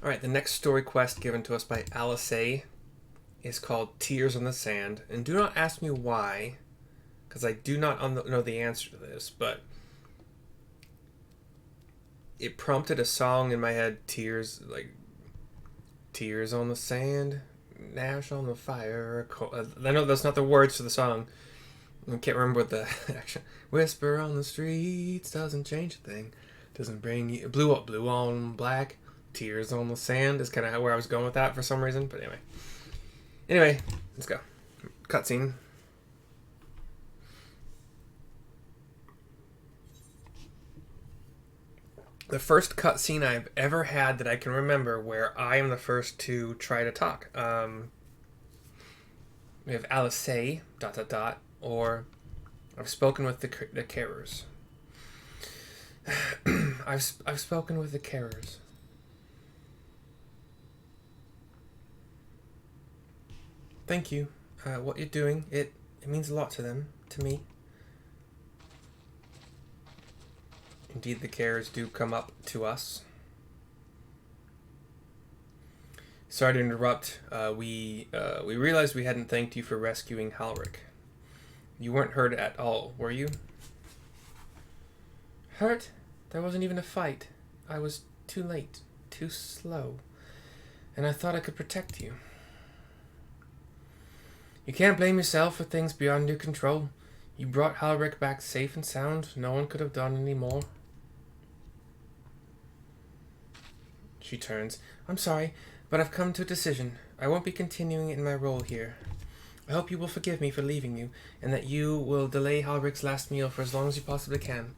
Alright, the next story quest given to us by Alisaie is called Tears on the Sand. And do not ask me why, because I do not know the answer to this, but it prompted a song in my head, Tears on the Sand, Ash on the Fire. I know that's not the words to the song. I can't remember what the action. Whisper on the streets doesn't change a thing. Doesn't bring you blue on black. Tears on the Sand is kind of where I was going with that for some reason. But anyway, let's go. Cutscene. The first cutscene I've ever had that I can remember where I am the first to try to talk. We have Alisaie ... or I've spoken with the carers. I've spoken with the carers. Thank you. What you're doing, it means a lot to them, to me. Indeed, the carers do come up to us. Sorry to interrupt. We realized we hadn't thanked you for rescuing Halric. You weren't hurt at all, were you? Hurt? There wasn't even a fight. I was too late, too slow, and I thought I could protect you. You can't blame yourself for things beyond your control. You brought Halric back safe and sound. No one could have done any more. She turns. I'm sorry, but I've come to a decision. I won't be continuing in my role here. I hope you will forgive me for leaving you, and that you will delay Halric's last meal for as long as you possibly can.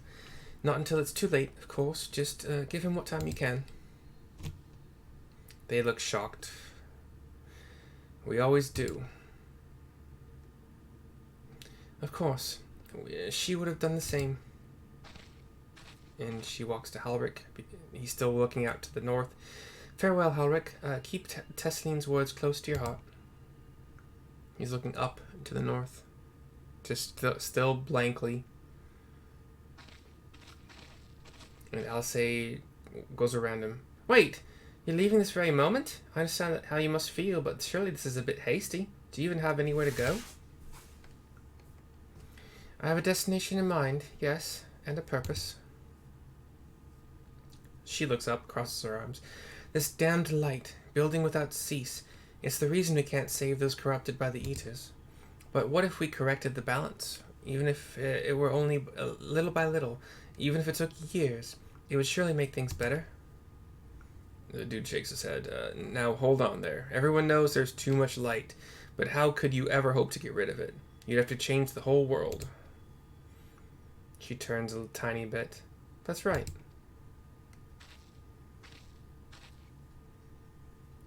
Not until it's too late, of course. Just give him what time you can. They look shocked. We always do. Of course. She would have done the same. And she walks to Halric. He's still looking out to the north. Farewell, Halric. Keep Tesline's words close to your heart. He's looking up to the north. Just still blankly. And Alisaie goes around him. Wait! You're leaving this very moment? I understand how you must feel, but surely this is a bit hasty. Do you even have anywhere to go? I have a destination in mind, yes, and a purpose. She looks up, crosses her arms. This damned light, building without cease. It's the reason we can't save those corrupted by the Eaters. But what if we corrected the balance? Even if it were only little by little, even if it took years, it would surely make things better. The dude shakes his head. Now hold on there. Everyone knows there's too much light, but how could you ever hope to get rid of it? You'd have to change the whole world. She turns a tiny bit. That's right.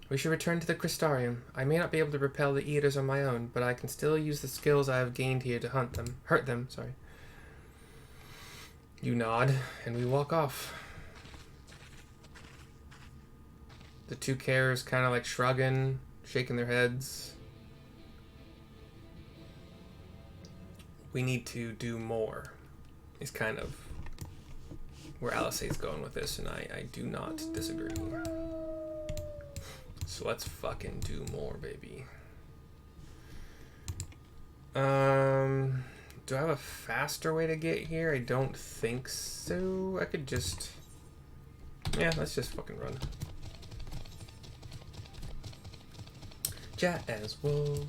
We should return to the Crystarium. I may not be able to repel the Eaters on my own, but I can still use the skills I have gained here to hurt them. You nod, and we walk off. The two carers kind of like shrugging, shaking their heads. We need to do more, is kind of where Alisaie's going with this, and I do not disagree. So let's fucking do more, baby. Do I have a faster way to get here? I don't think so. I could just... Yeah, let's just fucking run. Jazz Wolf.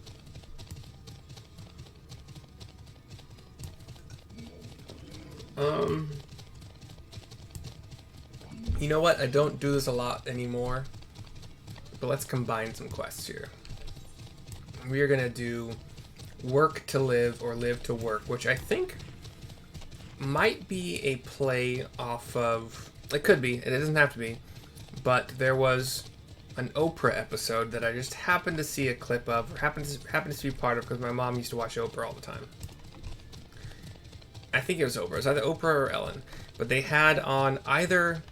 You know what? I don't do this a lot anymore. But let's combine some quests here. We are going to do work to live or live to work, which I think might be a play off of... It could be. It doesn't have to be. But there was an Oprah episode that I just happened to see a clip of, or happened to be part of, because my mom used to watch Oprah all the time. I think it was Oprah. It was either Oprah or Ellen. But they had on either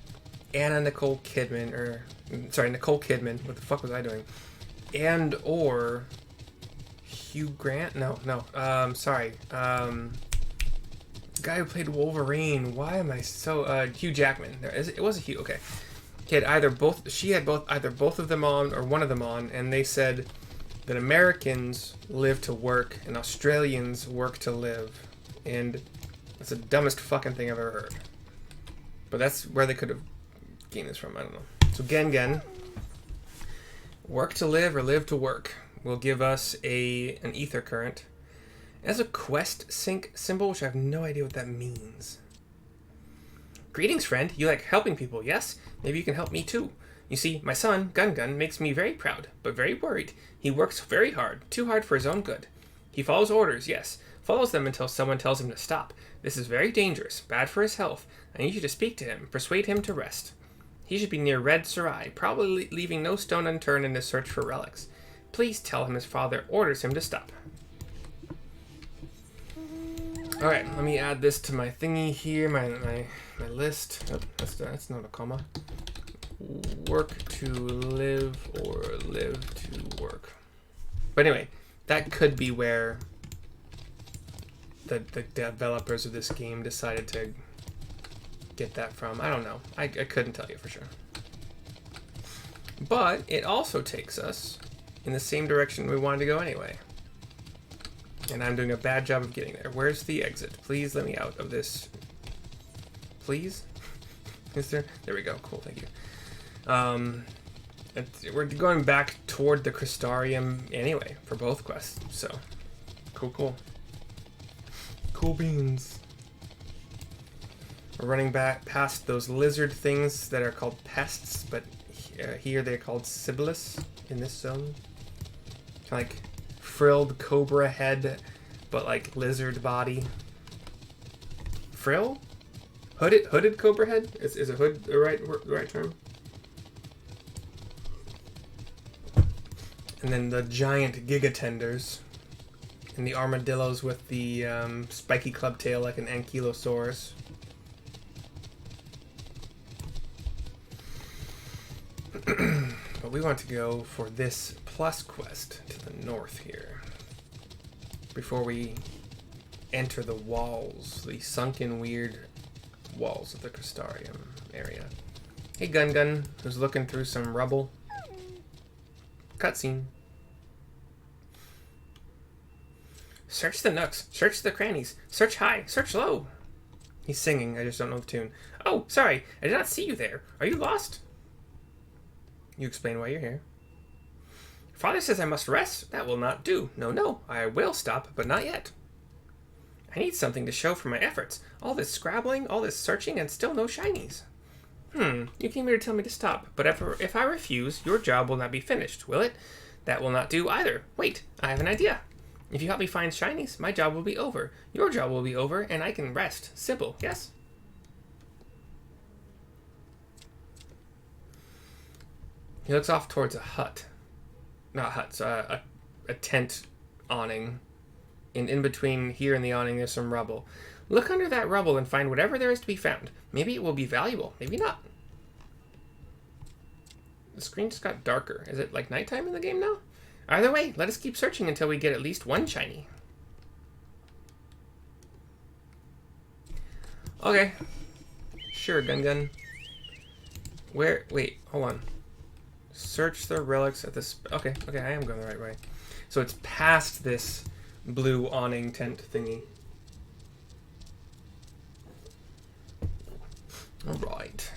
Nicole Kidman. What the fuck was I doing? And or Hugh Grant? No. The guy who played Wolverine. Why am I so... Hugh Jackman. It was a Hugh. Okay. she had either both of them on or one of them on, and they said that Americans live to work and Australians work to live. And that's the dumbest fucking thing I've ever heard. But that's where they could have gained this from. I don't know. So Gen, work to live or live to work, will give us an Aether Current. It has a quest sync symbol, which I have no idea what that means. Greetings, friend. You like helping people, yes? Maybe you can help me too. You see, my son, Gun, makes me very proud, but very worried. He works very hard, too hard for his own good. He follows orders, yes. Follows them until someone tells him to stop. This is very dangerous, bad for his health. I need you to speak to him, persuade him to rest. He should be near Red Sarai, probably leaving no stone unturned in his search for relics. Please tell him his father orders him to stop. Alright, let me add this to my thingy here, my list. Oh, that's not a comma. Work to live or live to work. But anyway, that could be where the developers of this game decided to get that from. I don't know. I couldn't tell you for sure. But it also takes us in the same direction we wanted to go anyway. And I'm doing a bad job of getting there. Where's the exit? Please let me out of this. Please? Is there? There we go. Cool, thank you. We're going back toward the Crystarium anyway for both quests. So, cool. Cool beans. We're running back past those lizard things that are called pests, but here they're called Sibyllus in this zone. Kind of like frilled cobra head, but like lizard body. Frill? Hooded cobra head? Is a hood the right term? And then the giant gigatenders. And the armadillos with the spiky club tail like an ankylosaurus. But we want to go for this plus quest to the north here. Before we enter the walls, the sunken weird walls of the Crystarium area. Hey Gun, who's looking through some rubble. Cutscene. Search the nooks, search the crannies, search high, search low. He's singing, I just don't know the tune. Oh, sorry, I did not see you there. Are you lost? You explain why you're here. Father says I must rest. That will not do. No, I will stop, but not yet. I need something to show for my efforts. All this scrabbling, all this searching, and still no shinies. You came here to tell me to stop, but if I refuse, your job will not be finished, will it? That will not do either. Wait, I have an idea. If you help me find shinies, my job will be over. Your job will be over, and I can rest. Simple, yes? He looks off towards a hut. Not hut, so a tent awning. And in between here and the awning, there's some rubble. Look under that rubble and find whatever there is to be found. Maybe it will be valuable, maybe not. The screen just got darker. Is it like nighttime in the game now? Either way, let us keep searching until we get at least one shiny. Okay. Sure, Gun. Where? Wait, hold on. Search the relics at this. Okay, I am going the right way. So it's past this blue awning tent thingy. Alright.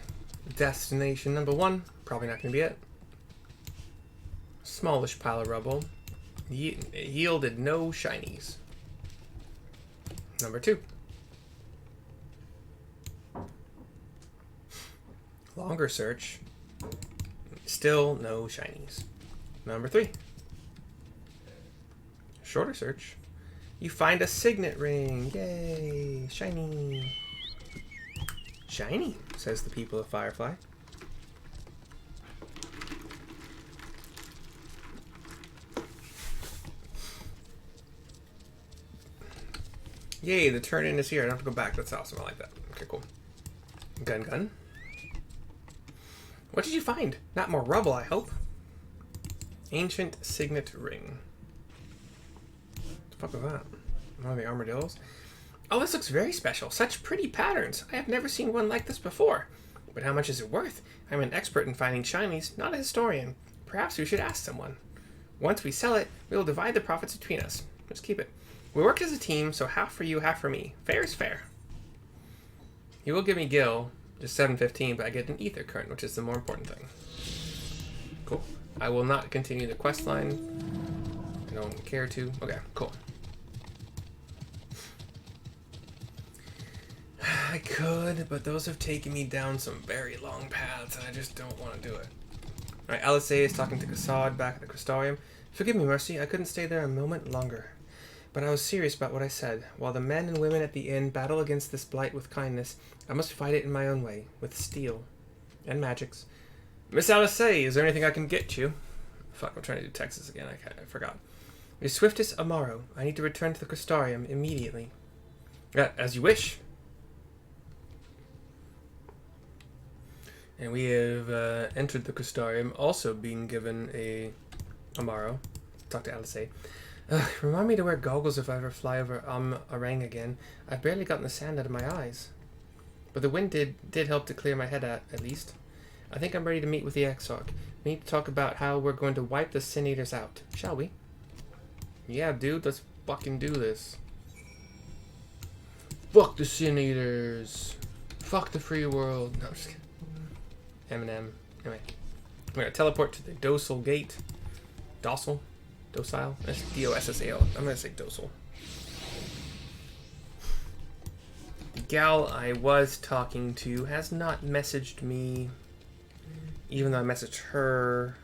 Destination number 1. Probably not going to be it. Smallish pile of rubble. Yielded no shinies. Number 2. Longer search. Still no shinies. Number 3. Shorter search. You find a signet ring. Yay! Shiny. Shiny, says the people of Firefly. Yay, the turn-in is here. I don't have to go back. That's awesome. I like that. Okay, cool. Gun. What did you find? Not more rubble, I hope. Ancient signet ring. What the fuck was that? One of the armadillos? Oh, this looks very special. Such pretty patterns. I have never seen one like this before. But how much is it worth? I'm an expert in finding shinies, not a historian. Perhaps we should ask someone. Once we sell it, we will divide the profits between us. Just keep it. We work as a team, so half for you, half for me. Fair is fair. He will give me Gil, just 715, but I get an Aether Current, which is the more important thing. Cool. I will not continue the quest line. I don't care to. Okay, cool. I could, but those have taken me down some very long paths, and I just don't want to do it. Alright, Alisaie is talking to Cassad back at the Crystarium. Forgive me, Mercy, I couldn't stay there a moment longer. But I was serious about what I said. While the men and women at the inn battle against this blight with kindness, I must fight it in my own way, with steel. And magics. Miss Alisaie, is there anything I can get you? Fuck, I'm trying to do Texas again, I forgot. Your swiftest Amaro. I need to return to the Crystarium immediately. As you wish. And we have entered the Crystarium, also being given a Amaro. Talk to Alisaie. Remind me to wear goggles if I ever fly over Arang again. I've barely gotten the sand out of my eyes. But the wind did help to clear my head at least. I think I'm ready to meet with the Exarch. We need to talk about how we're going to wipe the Sin Eaters out, shall we? Yeah, dude, let's fucking do this. Fuck the Sin Eaters. Fuck the free world. No, I'm just kidding. Eminem. Anyway, we're gonna teleport to the Docile Gate. Docile? Docile? That's D-O-S-S-A-L. I'm gonna say Docile. The gal I was talking to has not messaged me, even though I messaged her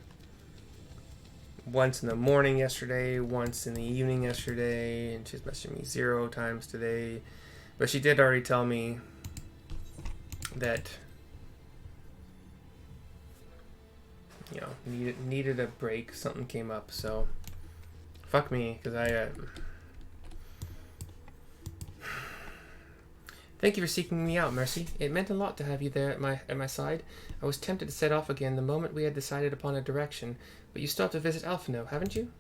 once in the morning yesterday, once in the evening yesterday, and she's messaged me 0 times today. But she did already tell me that, you know, needed a break. Something came up, so fuck me, because Thank you for seeking me out, Mercy. It meant a lot to have you there at my side. I was tempted to set off again the moment we had decided upon a direction, but you stopped to visit Alphinaud, haven't you?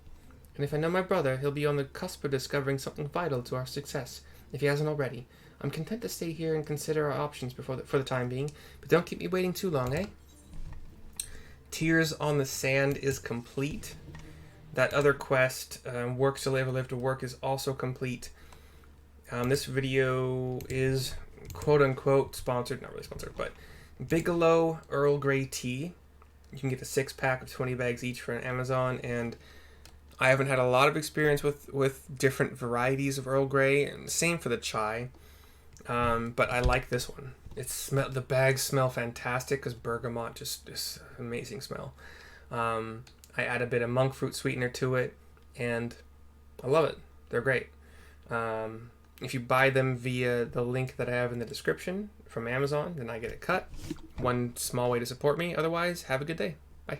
And if I know my brother, he'll be on the cusp of discovering something vital to our success, if he hasn't already. I'm content to stay here and consider our options for the time being, but don't keep me waiting too long, eh? Tears on the Sand is complete. That other quest, Work to Live or Live to Work, is also complete. This video is quote-unquote sponsored, not really sponsored, but Bigelow Earl Grey Tea. You can get a 6-pack of 20 bags each for Amazon, and I haven't had a lot of experience with different varieties of Earl Grey, and same for the chai, but I like this one. The bags smell fantastic because bergamot just is an amazing smell. I add a bit of MonkFruit sweetener to it, and I love it. They're great. If you buy them via the link that I have in the description from Amazon, then I get a cut. One small way to support me. Otherwise, have a good day. Bye.